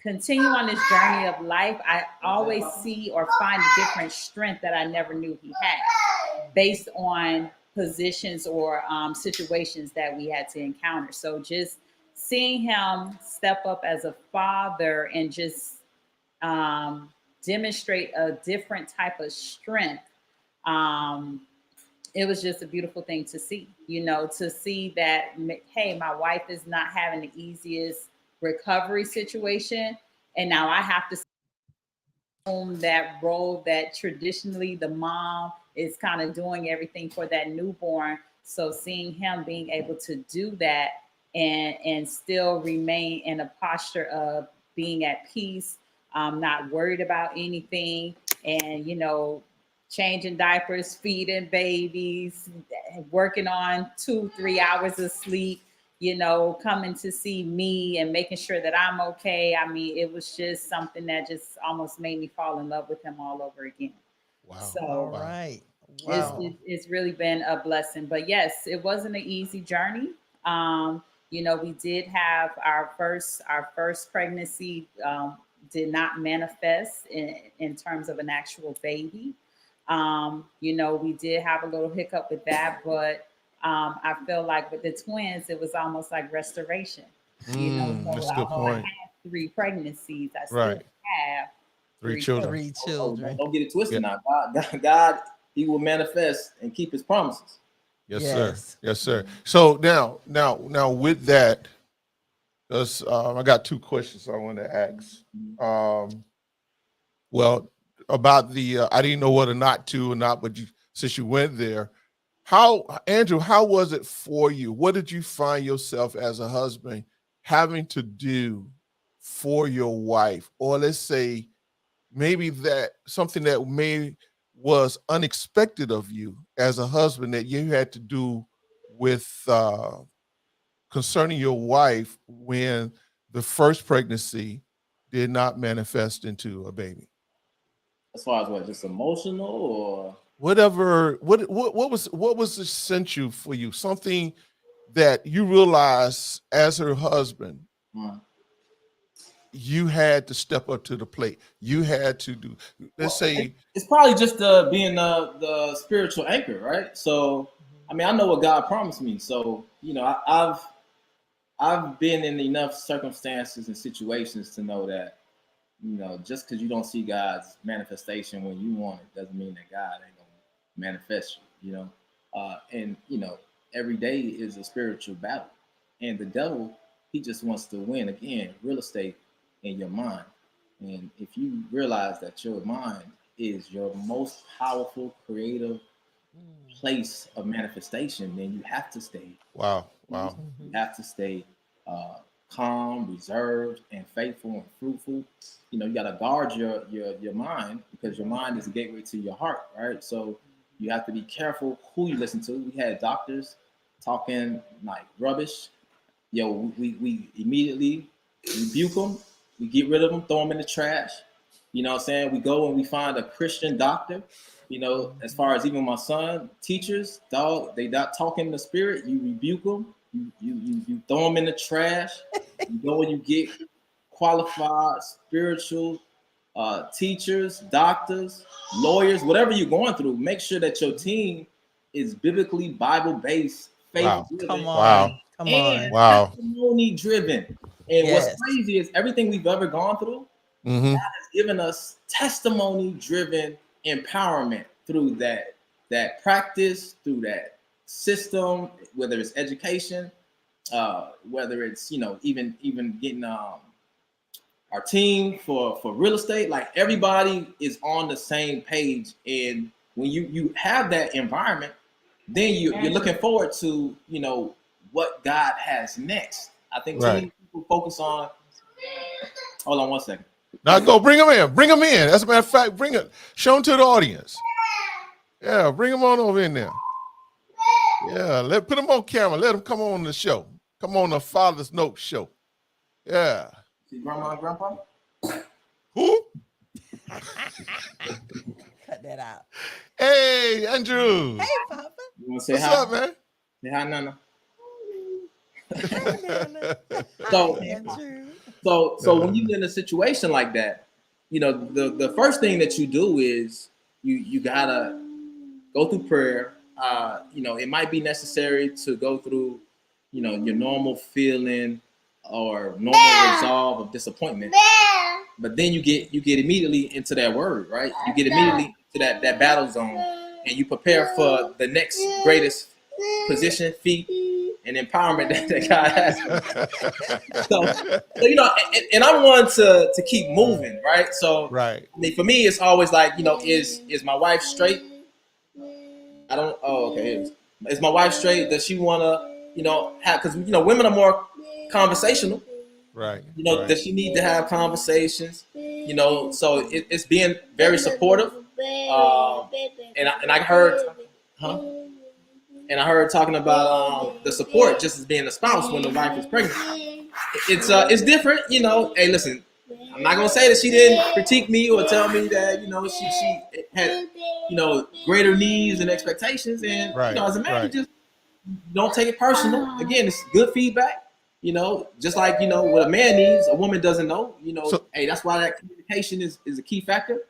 continue on this journey of life, I always see or find a different strength that I never knew he had, based on positions or situations that we had to encounter. So just seeing him step up as a father and just demonstrate a different type of strength, it was just a beautiful thing to see, to see that, hey, my wife is not having the easiest recovery situation, and now I have to assume that role that traditionally the mom is kind of doing everything for that newborn. So seeing him being able to do that and still remain in a posture of being at peace, not worried about anything, and changing diapers, feeding babies, working on 2-3 hours of sleep, coming to see me and making sure that I'm okay. I mean, it was just something that just almost made me fall in love with him all over again. Wow. So, all right. Wow. It's really been a blessing. But yes, it wasn't an easy journey. We did have our first pregnancy did not manifest in terms of an actual baby. We did have a little hiccup with that, but I feel like with the twins, it was almost like restoration. That's a good although I point. had 3 pregnancies, I still Right. have 3 children. 3 children. Don't get it twisted now. God, he will manifest and keep his promises. Yes, sir. Yes, sir. So now with that, I got 2 questions I want to ask. Well, about the I didn't know whether or not, but since you went there, Andrew, how was it for you? What did you find yourself as a husband having to do for your wife? Or let's say maybe that something that was unexpected of you as a husband that you had to do with concerning your wife when the first pregnancy did not manifest into a baby. As far as what, just emotional or whatever? What was essential for you? Something that you realized as her husband, you had to step up to the plate. You had to do. Let's say it's probably just being the spiritual anchor, right? So, I mean, I know what God promised me. So, I've been in enough circumstances and situations to know that, just because you don't see God's manifestation when you want it, doesn't mean that God ain't gonna manifest you. And every day is a spiritual battle, and the devil, he just wants to win again. Real estate in your mind, and if you realize that your mind is your most powerful, creative place of manifestation, then you have to stay. Wow. You have to stay calm, reserved, and faithful and fruitful. You got to guard your mind, because your mind is a gateway to your heart, right? So you have to be careful who you listen to. We had doctors talking like rubbish. We immediately rebuke them. We get rid of them, throw them in the trash. You know what I'm saying? We go and we find a Christian doctor. As far as even my son, teachers, they not talking the spirit. You rebuke them. You throw them in the trash. You go and you get qualified spiritual teachers, doctors, lawyers, whatever you're going through. Make sure that your team is biblically Bible-based, faith-driven, Come on. and testimony-driven. And what's crazy is everything we've ever gone through, God has given us testimony-driven empowerment through that practice, through that system, whether it's education, whether it's even getting our team for real estate. Like, everybody is on the same page, and when you have that environment, then you're looking forward to what God has next. I think too many people focus on. Hold on one second. Now go bring them in. Bring them in. As a matter of fact, bring it. Show them to the audience. Yeah, bring them on over in there. Yeah, put them on camera. Let them come on the show. Come on, the Father's Note show. Yeah. See grandma and grandpa? Who? Cut that out. Hey, Andrew. Hey, Papa. You want to say What's hi? up, man? Say hi, Nana. So, so when you're in a situation like that, you know, the first thing that you do is you gotta go through prayer. You know, it might be necessary to go through, you know, your normal feeling or normal resolve of disappointment. But then you get immediately into that word, right? You get immediately to that battle zone, and you prepare for the next greatest position, feat, and empowerment that God has. So you know, and I'm one to keep moving, right? So right. I mean, for me, it's always like, you know, is my wife straight? I don't. Oh, okay. Is my wife straight? Does she want to, you know, have? Because you know, women are more conversational. Right. You know, does she need to have conversations? You know, so it's being very supportive. And I heard, And I heard talking about the support just as being a spouse when the wife is pregnant. It's different, you know. Hey, listen, I'm not gonna say that she didn't critique me or tell me that, you know, she had, you know, greater needs and expectations. And you know, as a man, you just don't take it personal. Again, it's good feedback. You know, just like, you know, what a man needs, a woman doesn't know. You know, hey, that's why that communication is a key factor.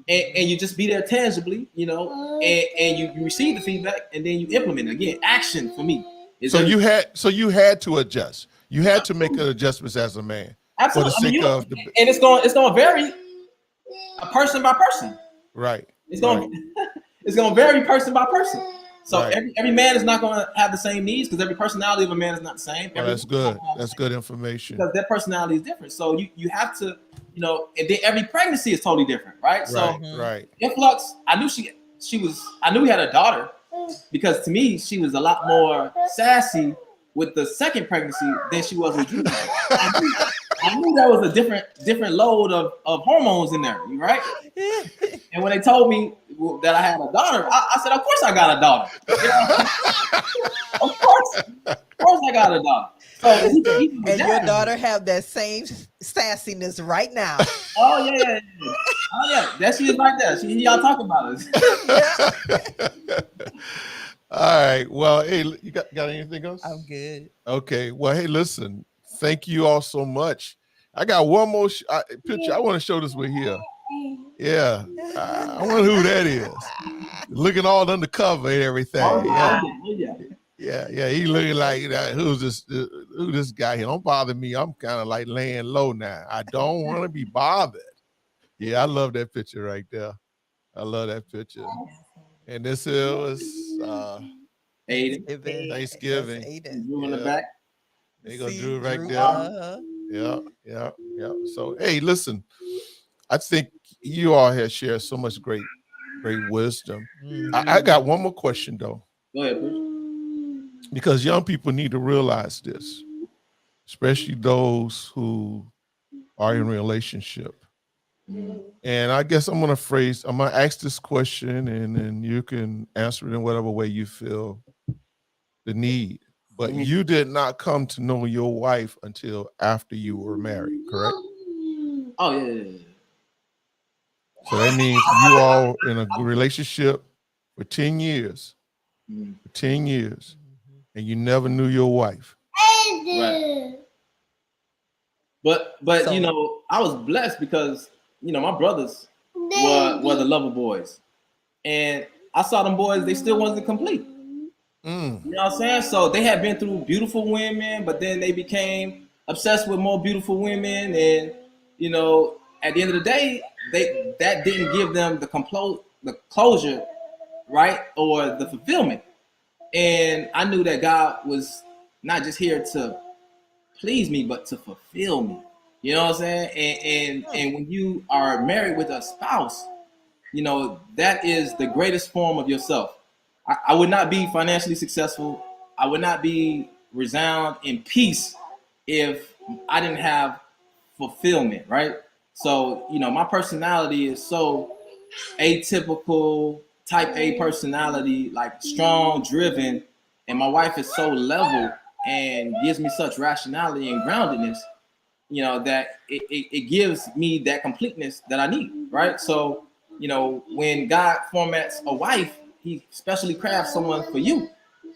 And you just be there tangibly, you know, and you receive the feedback and then you implement it. Again, action for me. So you had to adjust. You had to make adjustments as a man. Absolutely. For the sake of the, and it's going to vary person by person. Right. It's going to vary person by person. So every man is not going to have the same needs because every personality of a man is not the same. Well, that's good. That's good information. Because their personality is different. So you have to, you know, and then every pregnancy is totally different, right? So Influx, I knew we had a daughter because to me she was a lot more sassy with the second pregnancy than she was with Judy. I knew there was a different load of hormones in there, right? And when they told me that I had a daughter, I said, of course I got a daughter. You know? Of course I got a daughter. So and your daughter have that same sassiness right now. Oh yeah. Oh yeah. That she is right there. Y'all talk about us. All right. Well, hey, you got anything else? I'm good. Okay. Well, hey, listen. Thank you all so much. I got one more picture. I want to show this one here. Yeah. I wonder who that is. Looking all undercover and everything. Yeah. He looking like, who's this guy here? Don't bother me. I'm kind of like laying low now. I don't want to be bothered. Yeah, I love that picture right there. I love that picture. And this was Thanksgiving. Drew in the back. There you go, Drew right there. Yeah. So, hey, listen, I think you all have shared so much great wisdom. I got one more question, though. Go ahead, please. Because young people need to realize this, especially those who are in a relationship. And I guess I'm going to ask this question and then you can answer it in whatever way you feel the need. But you did not come to know your wife until after you were married, correct? Oh, yeah. So that means you all in a relationship for 10 years. For 10 years. And you never knew your wife. Right. But so, you know, I was blessed because, you know, my brothers were the lover boys. And I saw them boys, they still wasn't complete. You know what I'm saying? So they had been through beautiful women, but then they became obsessed with more beautiful women. And, you know, at the end of the day, that didn't give them the closure, right? Or the fulfillment. And I knew that God was not just here to please me, but to fulfill me. You know what I'm saying? And when you are married with a spouse, you know, that is the greatest form of yourself. I would not be financially successful. I would not be resound in peace if I didn't have fulfillment, right? So, you know, my personality is so atypical, type A personality, like strong, driven, and my wife is so level and gives me such rationality and groundedness, you know, that it gives me that completeness that I need, right? So, you know, when God formats a wife, he specially crafts someone for you.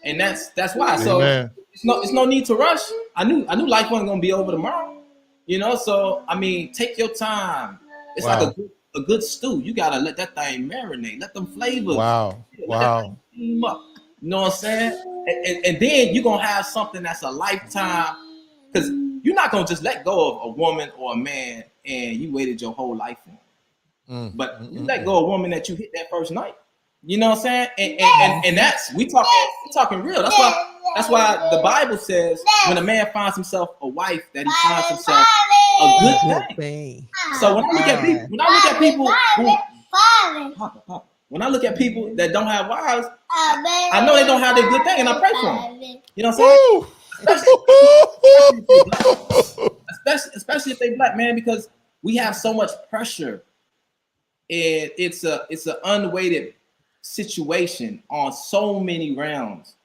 And that's why. Amen. So it's no need to rush. I knew life wasn't gonna be over tomorrow. You know, so I mean, take your time. It's like a good stew. You gotta let that thing marinate. Let them flavors. Wow. Let that thing steam up. You know what I'm saying? And then you're gonna have something that's a lifetime, because you're not gonna just let go of a woman or a man and you waited your whole life for him. But you let go of a woman that you hit that first night. You know what I'm saying? And that's we talking real. That's why the Bible says when a man finds himself a wife, that he finds himself a good thing. So when I look at people that don't have wives, I know they don't have their good thing, and I pray for them. You know what I'm saying? Especially if they black, man, because we have so much pressure, and it's an unweighted situation on so many realms,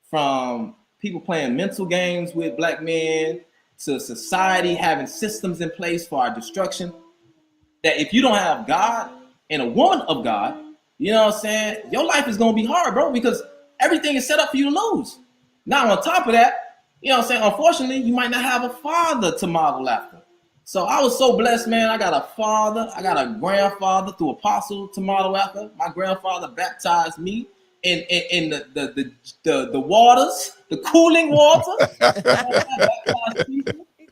from people playing mental games with black men to society having systems in place for our destruction, that if you don't have God and a woman of God, you know what I'm saying, your life is going to be hard, bro, because everything is set up for you to lose. Now, on top of that, you know what I'm saying, unfortunately, you might not have a father to model after. So I was so blessed, man. I got a father, I got a grandfather through apostle to model after. My grandfather baptized me in the waters, the cooling water.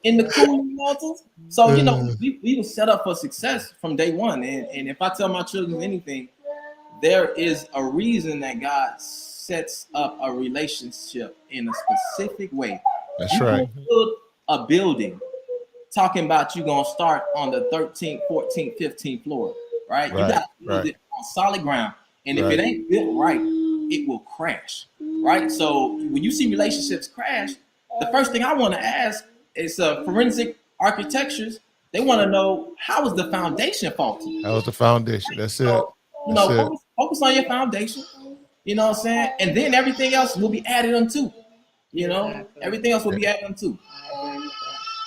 In the cooling waters. So, you know, we were set up for success from day one. And if I tell my children anything, there is a reason that God sets up a relationship in a specific way. That's right. Build a building talking about you gonna start on the 13th, 14th, 15th floor, right? You gotta build it on solid ground. And if it ain't built right, it will crash, right? So when you see relationships crash, the first thing I want to ask is forensic architectures. They want to know, how is the foundation faulty? That was the foundation. That's it. You know, focus on your foundation. You know what I'm saying? And then everything else will be added unto. You know, everything else will be added unto.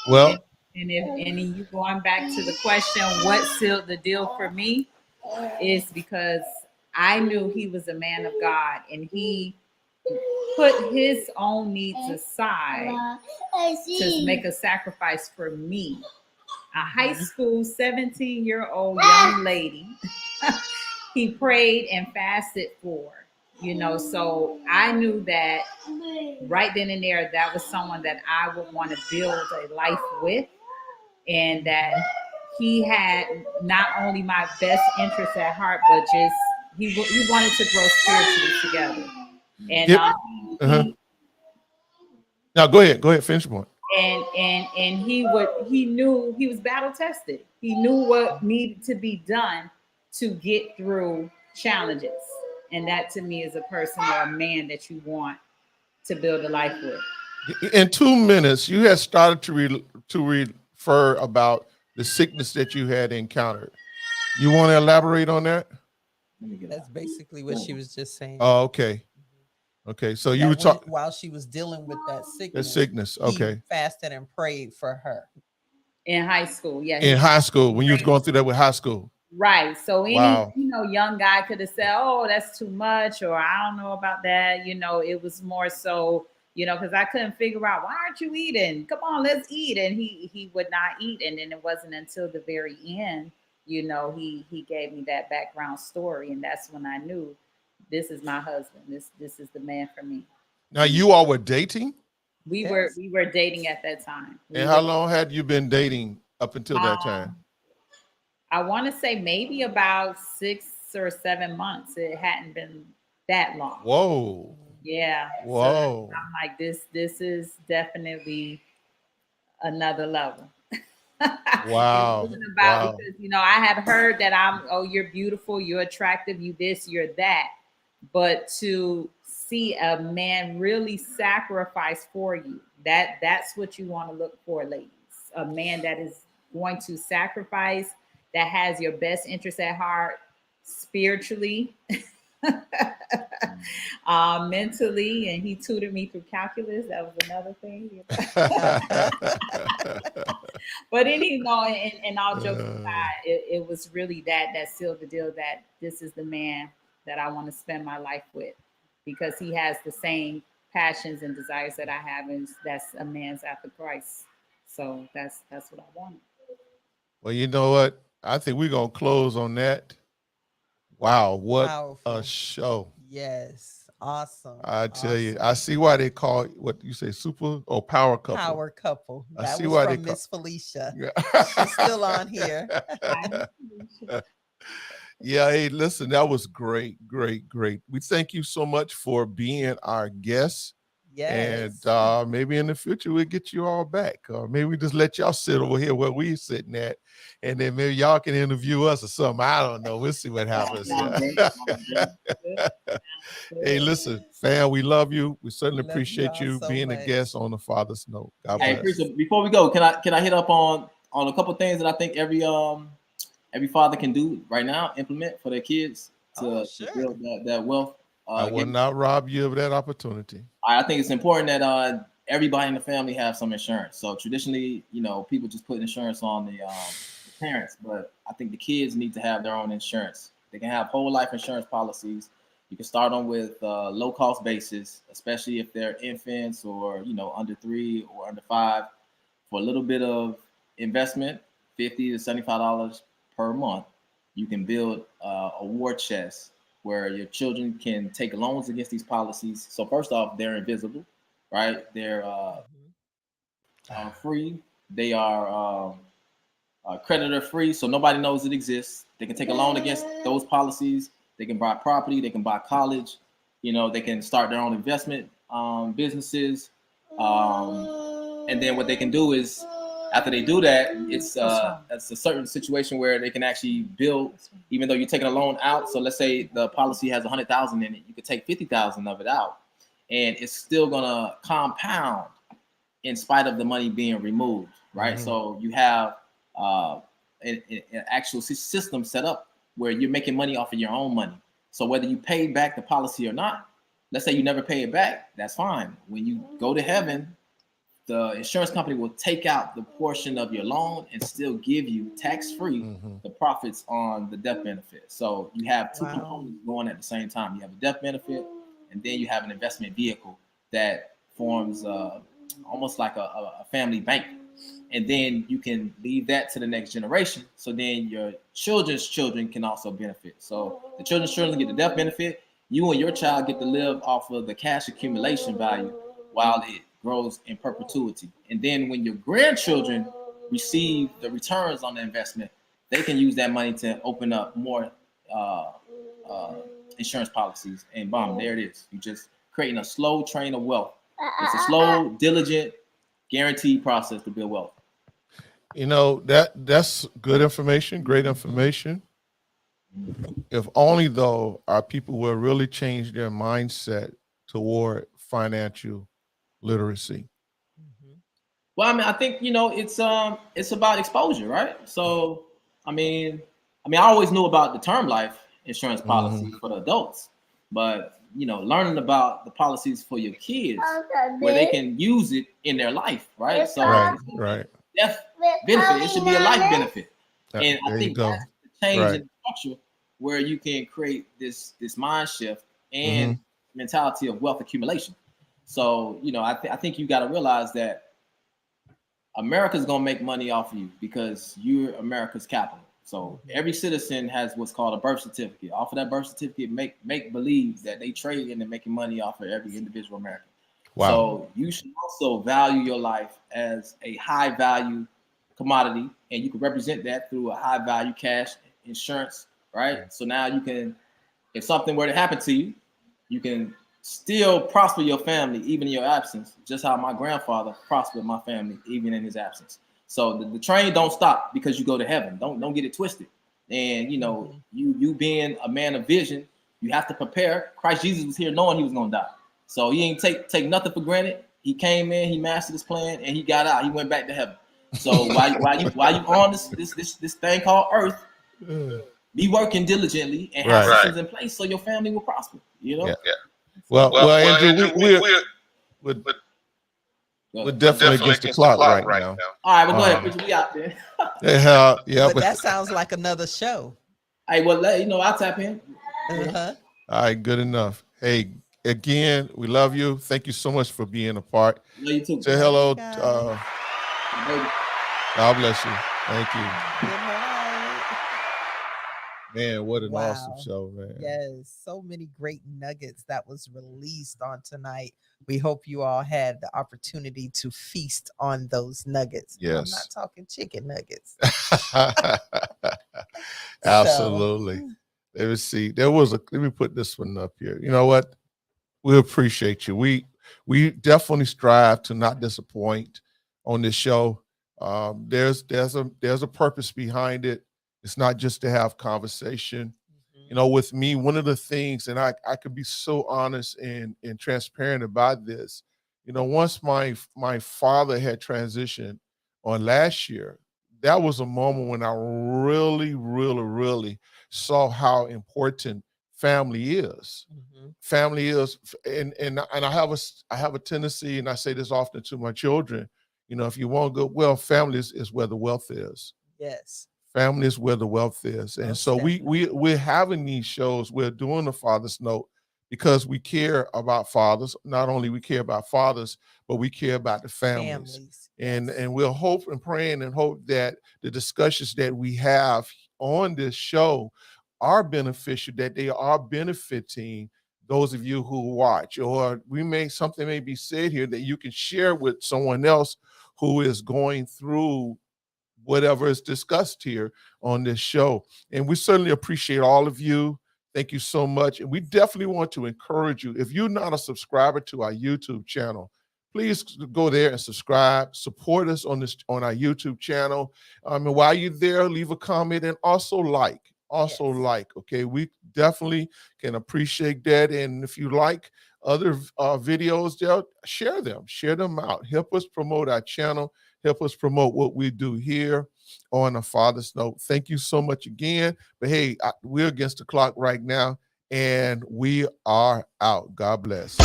Well, and you going back to the question, what sealed the deal for me, is because I knew he was a man of God, and he put his own needs aside to make a sacrifice for me, a high school 17-year-old young lady. He prayed and fasted for, you know, so I knew that right then and there, that was someone that I would want to build a life with, and that he had not only my best interests at heart, but just he wanted to grow spiritually together. And now go ahead, finish your point. And he knew he was battle tested. He knew what needed to be done to get through challenges, and that to me is a person or a man that you want to build a life with. In 2 minutes, you had started to refer about the sickness that you had encountered. You want to elaborate on that? That's basically what she was just saying. Oh, okay. Okay, so you were talking while she was dealing with that sickness. The sickness, okay. He fasted and prayed for her. In high school, yeah. In high school, when you was going through that with high school. Right. So any young guy could have said, "Oh, that's too much," or "I don't know about that." You know, it was more so, you know, because I couldn't figure out, why aren't you eating? Come on, let's eat. And he would not eat. And then it wasn't until the very end, you know, he gave me that background story, and that's when I knew this is my husband. This is the man for me. Now you all were dating? We were dating at that time. And how long had you been dating up until that time? I want to say maybe about 6 or 7 months. It hadn't been that long. Whoa. Yeah. Whoa. So I'm like, this is definitely another level. Wow. It wasn't about because, you know, I had heard that you're beautiful, you're attractive, you this, you're that. But to see a man really sacrifice for you, that's what you want to look for, ladies. A man that is going to sacrifice, that has your best interest at heart spiritually, Mentally, and he tutored me through calculus. That was another thing. But and all jokes aside, it was really that sealed the deal that this is the man that I want to spend my life with, because he has the same passions and desires that I have, and that's a man's after Christ. So that's what I wanted. Well, you know what? I think we're gonna close on that. Wow, what Powerful. a show! Yes, awesome. I tell you, I see why they call it, what you say, super or power couple. Power couple. I That see was why from they call- Miss Felicia. Yeah. She's still on here. Yeah, hey, listen, that was great, great, great. We thank you so much for being our guest. Yes. And maybe in the future we'll get you all back. Or maybe we just let y'all sit over here where we sitting at, and then maybe y'all can interview us or something. I don't know. We'll see what happens. Hey, listen, fam, we love you. We certainly appreciate you so being much. a guest on the Father's Note. God Hey, bless. Teresa, before we go, can I hit up on a couple of things that I think every father can do right now, implement for their kids to build that wealth. I will not rob you of that opportunity. I think it's important that everybody in the family have some insurance. So traditionally, people just put insurance on the parents, but I think the kids need to have their own insurance. They can have whole life insurance policies. You can start them with low cost basis, especially if they're infants or under 3 or under 5, for a little bit of investment, $50 to $75 per month. You can build a war chest where your children can take loans against these policies. So first off, they're invisible, right? They're free. They are creditor free, so nobody knows it exists. They can take a loan against those policies. They can buy property. They can buy college. They can start their own investment businesses. And then what they can do is, after they do that, it's a certain situation where they can actually build, even though you're taking a loan out. So let's say the policy has 100,000 in it, you could take 50,000 of it out, and it's still gonna compound in spite of the money being removed, right? Mm-hmm. So you have an actual system set up where you're making money off of your own money. So whether you pay back the policy or not, let's say you never pay it back, that's fine. When you go to heaven, the insurance company will take out the portion of your loan and still give you tax-free the profits on the death benefit. So you have two components going at the same time. You have a death benefit, and then you have an investment vehicle that forms almost like a family bank. And then you can leave that to the next generation. So then your children's children can also benefit. So the children's children get the death benefit. You and your child get to live off of the cash accumulation value while it grows in perpetuity. And then when your grandchildren receive the returns on the investment, they can use that money to open up more insurance policies. And boom, there it is. You're just creating a slow train of wealth. It's a slow, diligent, guaranteed process to build wealth. That's good information, great information. If only, though, our people will really change their mindset toward financial literacy. Well, I think it's about exposure, right? So, I always knew about the term life insurance policy for the adults, but learning about the policies for your kids where they can use it in their life, right? So, right. Death benefit, it should be a life benefit, and I think that's the change in the structure where you can create this mind shift and mentality of wealth accumulation. So, I think you got to realize that America's going to make money off of you because you're America's capital. So every citizen has what's called a birth certificate. Off of that birth certificate, make believe that they trade into making money off of every individual American. Wow. So you should also value your life as a high value commodity, and you can represent that through a high value cash insurance, right? So now you can, if something were to happen to you, you can still prosper your family even in your absence, just how my grandfather prospered my family even in his absence. So the train don't stop because you go to heaven. Don't get it twisted. And you being a man of vision, you have to prepare. Christ Jesus was here knowing he was gonna die. So he ain't take nothing for granted. He came in, he mastered his plan, and he got out. He went back to heaven. So while you on this thing called Earth, be working diligently and have systems in place so your family will prosper. You know. Yeah. Well, Andrew, we're definitely against the clock right now. All right, well, go ahead, preacher. We out there. But that sounds like another show. Hey, well, I'll tap in. Uh-huh. All right, good enough. Hey, again, we love you. Thank you so much for being a part. Love you too. Say hello. God bless you. Thank you. Good night. Man, what an awesome show, man. Yes, so many great nuggets that was released on tonight. We hope you all had the opportunity to feast on those nuggets. Yes. I'm not talking chicken nuggets. Absolutely. Let me see. Let me put this one up here. You know what? We appreciate you. We definitely strive to not disappoint on this show. There's a purpose behind it. It's not just to have conversation. You know, with me, one of the things, and I could be so honest and transparent about this, you know, once my father had transitioned on last year, that was a moment when I really, really, really saw how important family is. Family is, and I have a tendency, and I say this often to my children, you know, if you want good, well, family is where the wealth is. Yes. Family is where the wealth is. And so we're having these shows, we're doing the Father's Note because we care about fathers. Not only we care about fathers, but we care about the families. And we'll hope and praying and hope that the discussions that we have on this show are beneficial, that they are benefiting those of you who watch, or something may be said here that you can share with someone else who is going through whatever is discussed here on this show. And we certainly appreciate all of you. Thank you so much. And we definitely want to encourage you. If you're not a subscriber to our YouTube channel, please go there and subscribe. Support us on our YouTube channel. And while you're there, leave a comment and also like. Okay, we definitely can appreciate that. And if you like other videos, share them out. Help us promote our channel. Help us promote what we do here on a Father's Note. Thank you so much again. But hey, we're against the clock right now, and we are out. God bless.